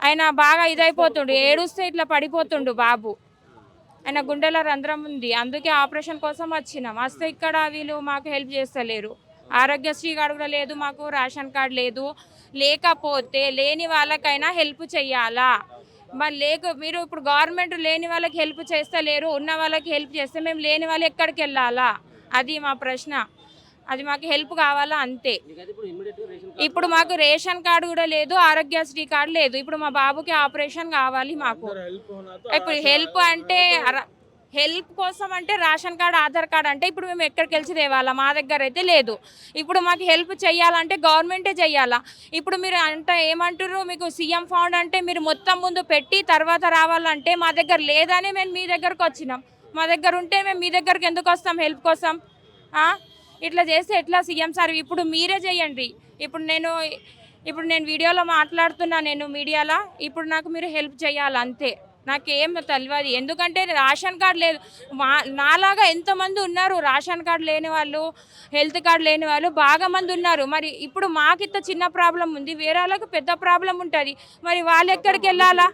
ఆయన బాగా ఇదైపోతుండు, ఏడుస్తే ఇట్లా పడిపోతుండు బాబు. ఆయన గుండెల రంధ్రం ఉంది, అందుకే ఆపరేషన్ కోసం వచ్చినాం. వస్తే ఇక్కడ వీళ్ళు మాకు హెల్ప్ చేస్తలేరు. ఆరోగ్యశ్రీ కార్డు కూడా లేదు, మాకు రేషన్ కార్డు లేదు. లేకపోతే లేని వాళ్ళకైనా హెల్ప్ చెయ్యాలా? మరి మీరు ఇప్పుడు గవర్నమెంట్ లేని వాళ్ళకి హెల్ప్ చేస్తలేరు, ఉన్న వాళ్ళకి హెల్ప్ చేస్తే మేము లేని వాళ్ళు ఎక్కడికి వెళ్ళాలా? అది మా ప్రశ్న. అది మాకు హెల్ప్ కావాలా అంతే. ఇప్పుడు మాకు రేషన్ కార్డు కూడా లేదు, ఆరోగ్యశ్రీ కార్డు లేదు. ఇప్పుడు మా బాబుకి ఆపరేషన్ కావాలి మాకు. ఇప్పుడు హెల్ప్ అంటే హెల్ప్ కోసం అంటే రేషన్ కార్డు, ఆధార్ కార్డు అంటే ఇప్పుడు మేము ఎక్కడికి వెళ్ళి తేవాలా? మా దగ్గర అయితే లేదు. ఇప్పుడు మాకు హెల్ప్ చేయాలంటే గవర్నమెంటే చేయాలా? ఇప్పుడు మీరు అంటే ఏమంటారు, మీకు సీఎం ఫండ్ అంటే మీరు మొత్తం ముందు పెట్టి తర్వాత రావాలంటే మా దగ్గర లేదని మేము మీ దగ్గరకు వచ్చినాం. మా దగ్గర ఉంటే మేము మీ దగ్గరకు ఎందుకు వస్తాం హెల్ప్ కోసం? ఇట్లా చేస్తే ఎట్లా సీఎం సార్? ఇప్పుడు మీరే చేయండి. ఇప్పుడు నేను వీడియోలో మాట్లాడుతున్నా, నేను మీడియాలో. ఇప్పుడు నాకు మీరు హెల్ప్ చేయాలి అంతే, నాకేం తెలియదు. ఎందుకంటే రేషన్ కార్డు లేదు. నాలాగా ఎంతమంది ఉన్నారు రేషన్ కార్డు లేని వాళ్ళు, హెల్త్ కార్డు లేని వాళ్ళు బాగా మంది ఉన్నారు. మరి ఇప్పుడు మాకు ఇంత చిన్న ప్రాబ్లం ఉంది, వేరే వాళ్ళకి పెద్ద ప్రాబ్లం ఉంటుంది. మరి వాళ్ళు ఎక్కడికి వెళ్ళాలా?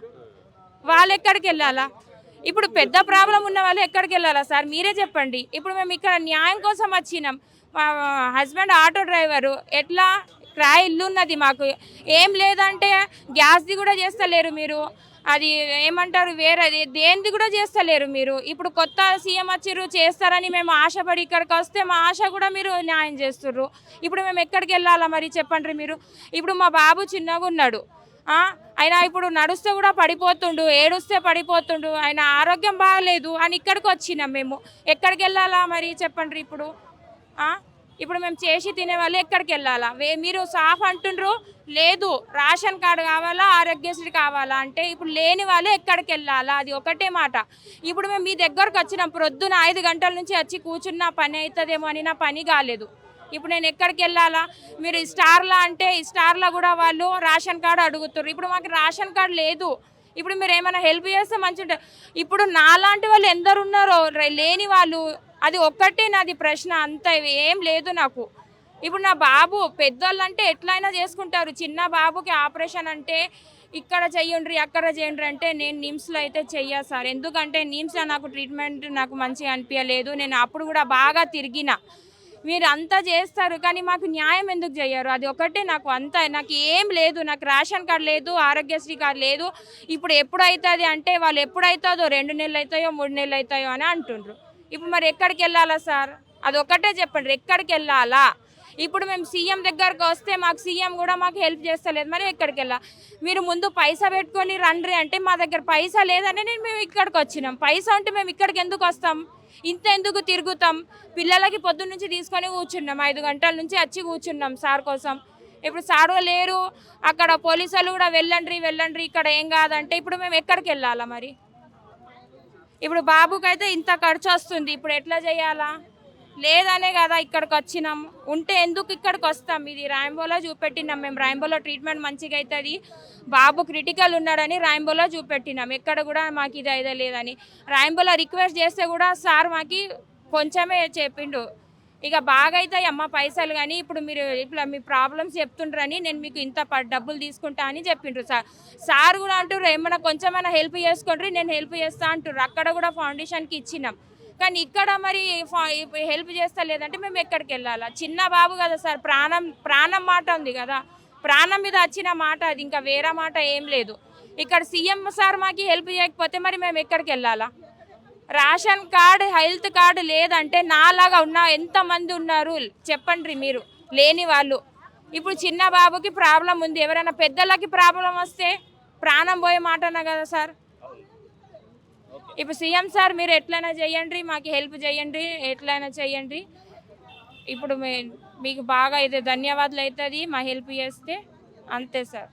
ఇప్పుడు పెద్ద ప్రాబ్లం ఉన్న వాళ్ళు ఎక్కడికి వెళ్ళాలా సార్? మీరే చెప్పండి. ఇప్పుడు మేము ఇక్కడ న్యాయం కోసం వచ్చినాం. మా హస్బెండ్ ఆటో డ్రైవరు, ఎట్లా క్రాయ్ ఇల్లు ఉన్నది మాకు, ఏం లేదంటే గ్యాస్ది కూడా చేస్తలేరు మీరు. అది ఏమంటారు, వేరే దేనిది కూడా చేస్తలేరు మీరు. ఇప్పుడు కొత్త సీఎం వచ్చిర్రు, చేస్తారని మేము ఆశపడి ఇక్కడికి వస్తే మా ఆశ కూడా మీరు న్యాయం చేస్తుర్రు. ఇప్పుడు మేము ఎక్కడికి వెళ్ళాలా మరి చెప్పండి మీరు? ఇప్పుడు మా బాబు చిన్నగా ఉన్నాడు, ఆయన ఇప్పుడు నడుస్తే కూడా పడిపోతుండు, ఏడుస్తే పడిపోతుండు, ఆయన ఆరోగ్యం బాగలేదు అని ఇక్కడికి వచ్చినాం మేము. ఎక్కడికి వెళ్ళాలా మరి చెప్పండి? ఇప్పుడు మేము చేసి తినే వాళ్ళు ఎక్కడికి వెళ్ళాలా? మీరు సాఫ్ అంటుండ్రు, లేదు రేషన్ కార్డు కావాలా, ఆరోగ్యశ్రీ కావాలా అంటే ఇప్పుడు లేని వాళ్ళు ఎక్కడికి వెళ్ళాలా? అది ఒకటే మాట. ఇప్పుడు మేము మీ దగ్గరకు వచ్చినాం, ప్రొద్దున 5 గంటల నుంచి వచ్చి కూర్చున్న పని అవుతుందేమో అని, నా పని కాలేదు. ఇప్పుడు నేను ఎక్కడికి వెళ్ళాలా? మీరు స్టార్లా అంటే స్టార్లో కూడా వాళ్ళు రేషన్ కార్డు అడుగుతారు. ఇప్పుడు మాకు రేషన్ కార్డు లేదు. ఇప్పుడు మీరు ఏమైనా హెల్ప్ చేస్తే మంచి ఉంటుంది. ఇప్పుడు నాలాంటి వాళ్ళు ఎందరు ఉన్నారో లేని వాళ్ళు, అది ఒక్కటే నాది ప్రశ్న, అంత ఏం లేదు నాకు. ఇప్పుడు నా బాబు పెద్దోళ్ళు అంటే ఎట్లయినా చేసుకుంటారు, చిన్న బాబుకి ఆపరేషన్ అంటే ఇక్కడ చెయ్యండి అక్కడ చేయండి అంటే నేను నిమ్స్లో అయితే చెయ్యా సార్. ఎందుకంటే నిమ్స్లో నాకు ట్రీట్మెంట్ నాకు మంచిగా అనిపించలేదు. నేను అప్పుడు కూడా బాగా తిరిగిన. మీరు అంతా చేస్తారు కానీ మాకు న్యాయం ఎందుకు చేయరు? అది ఒకటే నాకు ఏం లేదు. నాకు రేషన్ కార్డు లేదు, ఆరోగ్యశ్రీ కార్డు లేదు. ఇప్పుడు ఎప్పుడు అవుతుంది అంటే వాళ్ళు ఎప్పుడవుతుందో 2 నెలలు అవుతాయో 3 నెలలు అవుతాయో అని అంటుండ్రు. ఇప్పుడు మరి ఎక్కడికి వెళ్ళాలా సార్? అది ఒకటే చెప్పండి, ఎక్కడికి వెళ్ళాలా? ఇప్పుడు మేము సీఎం దగ్గరకు వస్తే మాకు సీఎం కూడా మాకు హెల్ప్ చేస్తలేదు. మరి ఎక్కడికి వెళ్ళా? మీరు ముందు పైసా పెట్టుకొని రండి అంటే మా దగ్గర పైసా లేదని మేము ఇక్కడికి వచ్చినాం. పైసా ఉంటే మేము ఇక్కడికి ఎందుకు వస్తాం? ఇంత ఎందుకు తిరుగుతాం? పిల్లలకి పొద్దున్న నుంచి తీసుకొని కూర్చున్నాం, 5 గంటల నుంచి వచ్చి కూర్చున్నాం సార్ కోసం. ఇప్పుడు సార్ లేరు, అక్కడ పోలీసులు కూడా వెళ్ళండి ఇక్కడ ఏం కాదంటే ఇప్పుడు మేము ఎక్కడికి వెళ్ళాలా? మరి ఇప్పుడు బాబుకైతే ఇంత ఖర్చు వస్తుంది, ఇప్పుడు ఎట్లా చేయాలా? లేదనే కదా ఇక్కడికి వచ్చినాం. ఉంటే ఎందుకు ఇక్కడికి వస్తాం? ఇది రాయంబోలో చూపెట్టినాం మేము. రాయంబోలో ట్రీట్మెంట్ మంచిగా అవుతుంది, బాబు క్రిటికల్ ఉన్నాడని రాయంబోలో చూపెట్టినాం. ఎక్కడ కూడా మాకు ఇది అయితే లేదని రాయంబోలో రిక్వెస్ట్ చేస్తే కూడా సార్ మాకు కొంచెమే చెప్పిండు, ఇక బాగా అవుతాయి అమ్మ పైసలు కానీ ఇప్పుడు మీరు ఇట్లా మీ ప్రాబ్లమ్స్ చెప్తుండ్రని నేను మీకు ఇంత డబ్బులు తీసుకుంటా అని చెప్పిండ్రు సార్. సార్ కూడా అంటారు ఏమైనా కొంచెమైనా హెల్ప్ చేసుకోండి, నేను హెల్ప్ చేస్తా అంటారు. అక్కడ కూడా ఫౌండేషన్కి ఇచ్చినాం కానీ ఇక్కడ మరి హెల్ప్ చేస్తా లేదంటే మేము ఎక్కడికి వెళ్ళాలా? చిన్న బాబు కదా సార్, ప్రాణం మాట ఉంది కదా, ప్రాణం మీద వచ్చిన మాట అది, ఇంకా వేరే మాట ఏం లేదు. ఇక్కడ సీఎం సార్ మాకు హెల్ప్ చేయకపోతే మరి మేము ఎక్కడికి వెళ్ళాలా? రేషన్ కార్డు హెల్త్ కార్డు లేదంటే నాలాగా ఉన్న ఎంతమంది ఉన్నారు చెప్పండి మీరు లేని వాళ్ళు. ఇప్పుడు చిన్న బాబుకి ప్రాబ్లం ఉంది, ఎవరైనా పెద్దలకి ప్రాబ్లం వస్తే ప్రాణం పోయే మాటనా కదా సార్. ఇప్పుడు సీఎం సార్ మీరు ఎట్లయినా చేయండి, మాకు హెల్ప్ చేయండి, ఎట్లయినా చేయండి. ఇప్పుడు మీకు బాగా ఇది ధన్యవాదాలు అవుతుంది మా హెల్ప్ చేస్తే, అంతే సార్.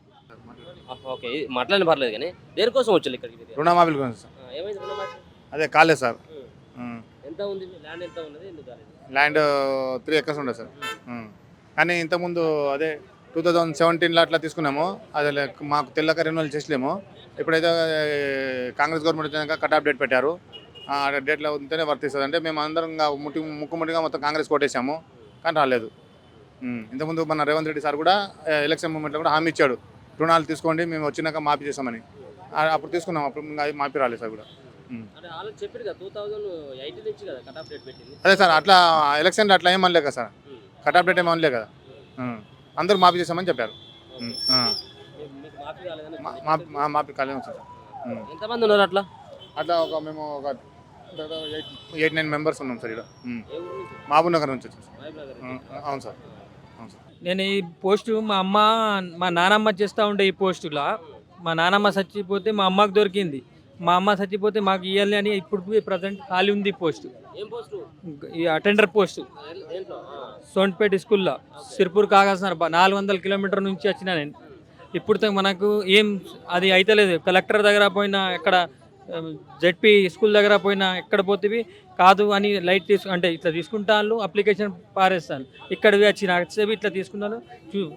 ఓకే, మాట్లాడిన పర్లేదు కానీ దేనికోసం వచ్చారు ఇక్కడికి? రుణమాఫీల గురించి సార్. ఏమైంది రుణమాఫీ? అదే కాలేదు సార్. ఎంత ఉంది ల్యాండ్, ఎంత ఉన్నది, ఎందుకు కాలేదు? ల్యాండ్ 3 acres ఉండే సార్. కానీ ఇంతకుముందు అదే 2017లో అట్లా తీసుకున్నాము, అది మాకు తెల్లక రెన్యువల్ చేసలేము. ఇప్పుడైతే కాంగ్రెస్ గవర్నమెంట్ వచ్చినాక కట్ ఆఫ్ డేట్ పెట్టారు, ఆ డేట్లో ఉంటేనే వర్తిస్తుంది అంటే మేము అందరం ముక్కుముడిగా మొత్తం కాంగ్రెస్ కొట్టేసాము కానీ రాలేదు. ఇంతకుముందు మన రేవంత్ రెడ్డి సార్ కూడా ఎలక్షన్ మూమెంట్లో కూడా హామీ ఇచ్చాడు, రుణాలు తీసుకోండి మేము వచ్చినాక మాఫీ చేస్తామని. అప్పుడు తీసుకున్నాం, అప్పుడు అది మాఫీ రాలేదు సార్ కూడా. అదే సార్, అట్లా ఎలక్షన్లో అట్లా ఏమనలే కదా సార్, కట్ ఆఫ్ డేట్ ఏమనలే కదా, అందరూ మాఫీ చేస్తామని చెప్పారు. మాఫీ కాలేదు సార్. ఎంతమంది ఉన్నారు అట్లా? మేము ఒక 8-9 మెంబర్స్ ఉన్నాం సార్. ఇక్కడ మహబూబ్ నగర్ నుంచి వచ్చాం. అవును సార్, అవును సార్. నేను ఈ పోస్టు మా నానమ్మ చేస్తూ ఉండే ఈ పోస్టులా. మా నానమ్మ చచ్చిపోతే మా అమ్మకు దొరికింది, మా అమ్మ చచ్చిపోతే మాకు ఇవ్వాలి అని ఇప్పుడు ప్రజెంట్ ఖాళీ ఉంది పోస్టు, ఈ అటెండర్ పోస్టు. సోన్పేట స్కూల్లో సిర్పూర్ కాగాల్సిన 400 కిలోమీటర్ నుంచి వచ్చిన నేను. ఇప్పుడు మనకు ఏం అది అయితలేదు. కలెక్టర్ దగ్గర పోయినా, ఎక్కడ జెడ్పీ స్కూల్ దగ్గర పోయినా, ఎక్కడ పోతే కాదు అని లైట్ అంటే ఇట్లా తీసుకుంటాను, అప్లికేషన్ పారేస్తాను. ఇక్కడివి వచ్చి ఇట్లా తీసుకున్నాను,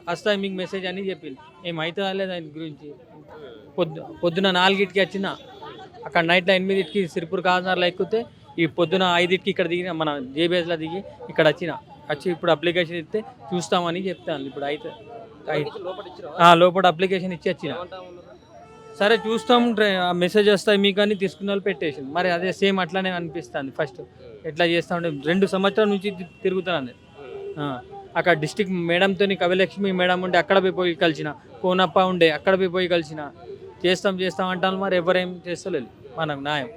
వస్తాయి మీకు మెసేజ్ అని చెప్పింది. ఏమైతే లేదు దాని గురించి. పొద్దున 4కి వచ్చిన, అక్కడ నైట్లో 8కి సిరిపూర్ కాజనర్లో ఎక్కితే ఈ పొద్దున 5కి ఇక్కడ దిగిన, మన జేబీఎస్లో దిగి ఇక్కడ వచ్చి ఇప్పుడు అప్లికేషన్ ఇస్తే చూస్తామని చెప్తాను. ఇప్పుడు అయితే లోపల అప్లికేషన్ ఇచ్చి వచ్చిన, సరే చూస్తాం మెసేజ్ వస్తాయి మీకు అని తీసుకున్న వాళ్ళు పెట్టేసి. మరి అదే సేమ్ అట్లానే అనిపిస్తుంది. ఫస్ట్ ఎట్లా చేస్తా ఉంటే 2 సంవత్సరాల నుంచి తిరుగుతున్నాను. అక్కడ డిస్టిక్ మేడంతో, కవిలక్ష్మి మేడం ఉండే అక్కడ పోయి కలిసిన, కోనప్ప ఉండే అక్కడ పోయి కలిసిన. చేస్తాం అంటాను, మరి ఎవరేం చేస్తలేదు మనకు న్యాయం.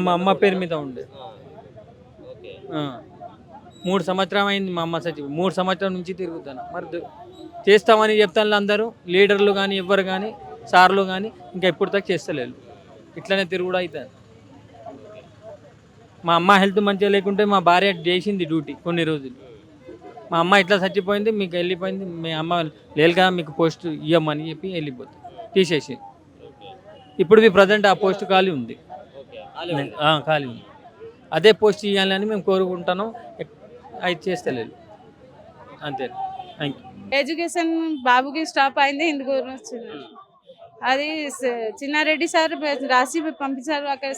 మా అమ్మ పేరు మీద ఉండే 3 సంవత్సరం అయింది మా అమ్మ చచ్చి. 3 సంవత్సరాల నుంచి తిరుగుతాను. మరి చేస్తామని చెప్తాను అందరూ, లీడర్లు కానీ ఎవ్వరు కానీ సార్లు కానీ ఇంకా ఇప్పుడు దాకా చేస్తలేదు. ఇట్లనే తిరుగుడు అవుతుంది. మా అమ్మ హెల్త్ మంచిగా లేకుంటే మా భార్య చేసింది డ్యూటీ కొన్ని రోజులు. మా అమ్మ ఇట్లా చచ్చిపోయింది, మీకు వెళ్ళిపోయింది, మీ అమ్మ లేలుగా మీకు పోస్ట్ ఇవ్వమని చెప్పి వెళ్ళిపోతుంది, తీసేసి. ఇప్పుడు ప్రజెంట్ ఆ పోస్ట్ ఖాళీ ఉంది, ఖాళీ ఉంది. అదే పోస్ట్ ఇవ్వాలని మేము కోరుకుంటాను. అది చేస్తలేదు, అంతే. Thank you. ఎడ్యుకేషన్ బాబుకి స్టాప్ అయింది, ఇందుకు అది చిన్నారెడ్డి సార్ రాసి పంపించారు అక్కడ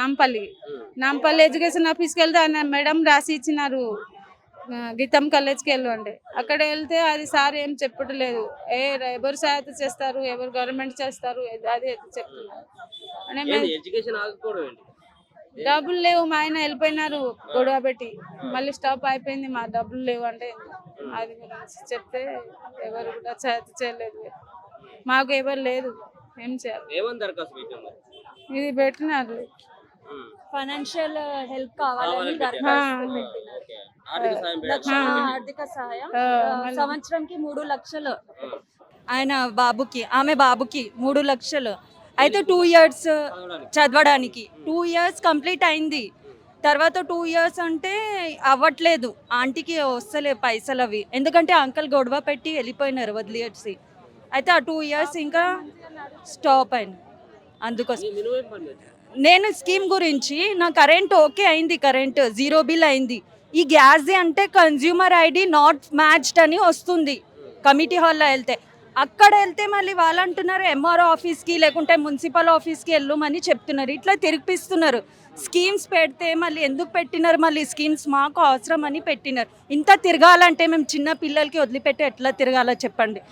నాంపల్లి ఎడ్యుకేషన్ ఆఫీస్కి వెళ్తే ఆయన మేడం రాసి ఇచ్చినారు, గీతం కాలేజ్కి వెళ్ళండి. అక్కడ వెళ్తే అది సార్ ఏం చెప్పట్లేదు. ఎవరు సహాయత చేస్తారు, ఎవరు గవర్నమెంట్ చేస్తారు, అది చెప్తున్నారు. అంటే మేము ఎడ్యుకేషన్ ఆగిపోవడం ఏంటి? డబ్బులు లేవు, మా ఆయన వెళ్ళిపోయినారు గొడవ పెట్టి, మళ్ళీ స్టాప్ అయిపోయింది, మా డబ్బులు లేవు అంటే అది గురించి చెప్తే ఎవరు కూడా సహాయత చేయలేదు. మాకు ఎవరు లేదు, ఏం చేయాలి? ఏమని దరఖాస్తు పెట్టాము? ఇది పెట్టినారు. ఫైనాన్షియల్ హెల్ప్ కావాలని కావాలని దరఖాస్తు పెట్టారు. పెట్టినారు. ఓకే. ఆర్థిక సాయం లక్ష పెట్టాలి. ఆర్థిక సహాయం మళ్ళీ- సంవత్సరంకి 3 లక్షలు ఆయన బాబుకి, ఆమె బాబుకి 3 లక్షలు. అయితే 2 ఇయర్స్ చదవడానికి 2 ఇయర్స్ కంప్లీట్ అయింది. తర్వాత 2 ఇయర్స్ అంటే అవ్వట్లేదు, ఆంటీకి వస్తలే పైసలు అవి, ఎందుకంటే అంకల్ గొడవ పెట్టి వెళ్ళిపోయినారు వదిలేసి. అయితే ఆ 2 ఇయర్స్ ఇంకా స్టాప్ అయింది. అందుకోసం మినిమం పర్మిట్. నేను స్కీమ్ గురించి, నా కరెంట్ ఓకే అయింది, కరెంట్ 0 బిల్ అయింది. ఈ గ్యాస్ అంటే కన్జ్యూమర్ ఐడి నాట్ మ్యాచ్డ్ అని వస్తుంది. కమిటీ హాల్లో వెళ్తే, అక్కడ వెళ్తే మళ్ళీ వాళ్ళు అంటున్నారు ఎంఆర్ఓ ఆఫీస్కి లేకుంటే మున్సిపల్ ఆఫీస్కి వెళ్ళమని చెప్తున్నారు. ఇట్లా తిరిపిస్తున్నారు. స్కీమ్స్ పెడితే మళ్ళీ ఎందుకు పెట్టినారు, మళ్ళీ స్కీమ్స్ మాకు అవసరం అని పెట్టినారు. ఇంత తిరగాలంటే మేము చిన్న పిల్లలకి వదిలిపెట్టి ఎట్లా తిరగాలో చెప్పండి.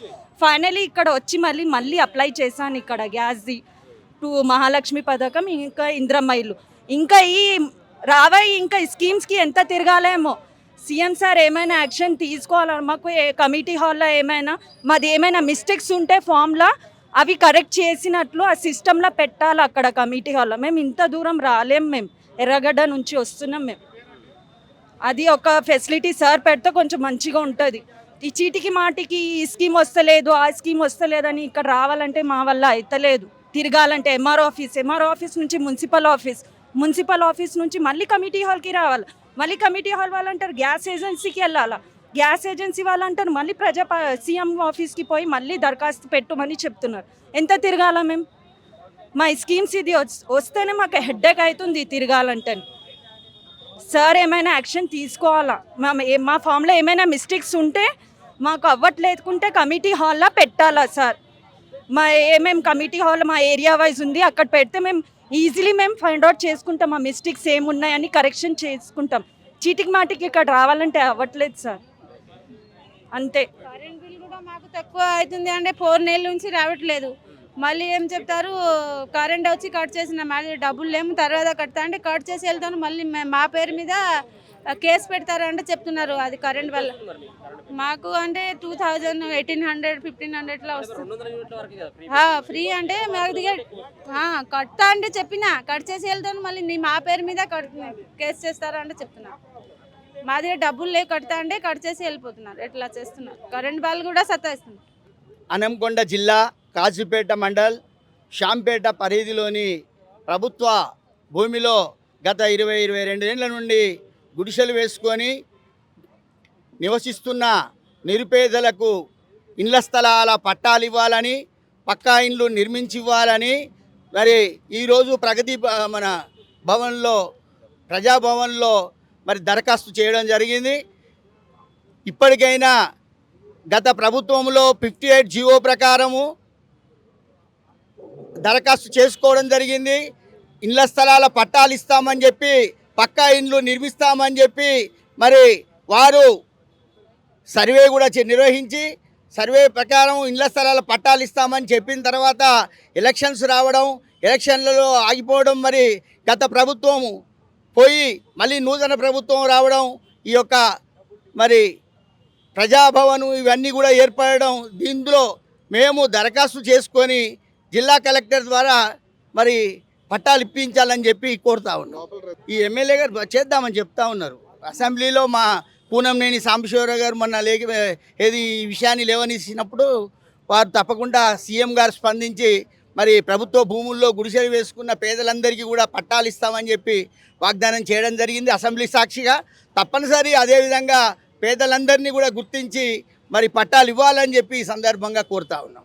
ఫైనలీ ఇక్కడ వచ్చి మళ్ళీ అప్లై చేశాను ఇక్కడ గ్యాస్ది 2 మహాలక్ష్మి పథకం, ఇంకా ఇంద్రమ్మ ఇల్లు, ఇంకా ఈ రావాయి ఇంకా ఈ స్కీమ్స్కి ఎంత తిరగాలేమో. సీఎం సార్ ఏమైనా యాక్షన్ తీసుకోవాలి. మాకు కమిటీ హాల్లో మాది ఏమైనా మిస్టేక్స్ ఉంటే ఫామ్లో అవి కరెక్ట్ చేసినట్లు ఆ సిస్టంలో పెట్టాలి అక్కడ కమిటీ హాల్లో. మేము ఇంత దూరం రాలేం, మేము ఎర్రగడ్డ నుంచి వస్తున్నాం మేము. అది ఒక ఫెసిలిటీ సార్ పెడితే కొంచెం మంచిగా ఉంటుంది. ఈ చీటికి మాటికి ఈ స్కీమ్ వస్తలేదు, ఆ స్కీమ్ వస్తలేదని ఇక్కడ రావాలంటే మా వల్ల అవుతలేదు. తిరగాలంటే ఎంఆర్ఓ ఆఫీస్ నుంచి మున్సిపల్ ఆఫీస్ నుంచి మళ్ళీ కమిటీ హాల్కి రావాలి. మళ్ళీ కమిటీ హాల్ వాళ్ళు అంటారు గ్యాస్ ఏజెన్సీకి వెళ్ళాలా, గ్యాస్ ఏజెన్సీ వాళ్ళు అంటారు మళ్ళీ సీఎం ఆఫీస్కి పోయి మళ్ళీ దరఖాస్తు పెట్టుమని చెప్తున్నారు. ఎంత తిరగాల మేము? మా స్కీమ్స్ ఇది వస్తేనే మాకు హెడ్ఏక్ అవుతుంది తిరగాలంటే. సార్ ఏమైనా యాక్షన్ తీసుకోవాలా. మా ఫామ్లో ఏమైనా మిస్టేక్స్ ఉంటే మాకు అవ్వట్లేదుకుంటే కమిటీ హాల్లో పెట్టాలా సార్. ఏమేమి కమిటీ హాల్ మా ఏరియా వైజ్ ఉంది, అక్కడ పెడితే మేము ఈజీలీ మేము ఫైండ్ అవుట్ చేసుకుంటాం ఆ మిస్టేక్స్ ఏమున్నాయని కరెక్షన్ చేసుకుంటాం. చీటికి మాటికి ఇక్కడ రావాలంటే అవ్వట్లేదు సార్, అంతే. కరెంట్ బిల్ కూడా మాకు తక్కువ అవుతుంది అంటే 4 నెలల నుంచి రావట్లేదు. మళ్ళీ ఏం చెప్తారు, కరెంట్ వచ్చి కట్ చేసిన మళ్ళీ డబ్బులు లేము, తర్వాత కడతా అంటే కట్ చేసి వెళ్తాను, మళ్ళీ మా పేరు మీద కేసు పెడతారంటే చెప్తున్నారు. అది కరెంట్ వల్ల మాకు అంటే 2000, 1800, 1500 వస్తుంది. 200 యూనిట్ల వరకు కదా ఫ్రీ. ఫ్రీ అంటే మాకు దిగే కడతా అంటే చెప్పినా కట్ చేసి వెళ్తాను, మళ్ళీ మా పేరు మీద కేసు చేస్తారంటే చెప్తున్నా. మా దగ్గర డబ్బులు లేవు, కడతా అంటే కట్ చేసి వెళ్ళిపోతున్నారు. ఎట్లా చేస్తున్నారు, కరెంట్ వాళ్ళు కూడా సతాయిస్తున్నారు. హన్మకొండ జిల్లా కాజీపేట మండల్ షాంపేట పరిధిలోని ప్రభుత్వ భూమిలో గత 22 ఏళ్ల నుండి గుడిసెలు వేసుకొని నివసిస్తున్న నిరుపేదలకు ఇండ్ల స్థలాల పట్టాలు ఇవ్వాలని, పక్కా ఇండ్లు నిర్మించి ఇవ్వాలని మరి ఈరోజు మన ప్రజాభవన్లో మరి దరఖాస్తు చేయడం జరిగింది. ఇప్పటికైనా గత ప్రభుత్వంలో 58 జీవో ప్రకారము దరఖాస్తు చేసుకోవడం జరిగింది. ఇండ్ల స్థలాల పట్టాలు ఇస్తామని చెప్పి, పక్కా ఇండ్లు నిర్మిస్తామని చెప్పి మరి వారు సర్వే కూడా నిర్వహించి, సర్వే ప్రకారం ఇండ్ల స్థలాల పట్టాలు ఇస్తామని చెప్పిన తర్వాత ఎలక్షన్స్ రావడం, ఎలక్షన్లలో ఆగిపోవడం, మరి గత ప్రభుత్వం పోయి మళ్ళీ నూతన ప్రభుత్వం రావడం, ఈ యొక్క మరి ప్రజాభవన్ ఇవన్నీ కూడా ఏర్పడడం, దీంట్లో మేము దరఖాస్తు చేసుకొని జిల్లా కలెక్టర్ ద్వారా మరి పట్టాలు ఇప్పించాలని చెప్పి కోరుతా ఉన్నాం. ఈ ఎమ్మెల్యే గారు చేద్దామని చెప్తా ఉన్నారు. అసెంబ్లీలో మా పూనంనేని సాంబశివరావు గారు మొన్న ఈ విషయాన్ని లేవనీసినప్పుడు వారు తప్పకుండా సీఎం గారు స్పందించి మరి ప్రభుత్వ భూముల్లో గుడిసెలు వేసుకున్న పేదలందరికీ కూడా పట్టాలు ఇస్తామని చెప్పి వాగ్దానం చేయడం జరిగింది అసెంబ్లీ సాక్షిగా. తప్పనిసరి అదేవిధంగా పేదలందరినీ కూడా గుర్తించి మరి పట్టాలు ఇవ్వాలని చెప్పి ఈ సందర్భంగా కోరుతా ఉన్నాం.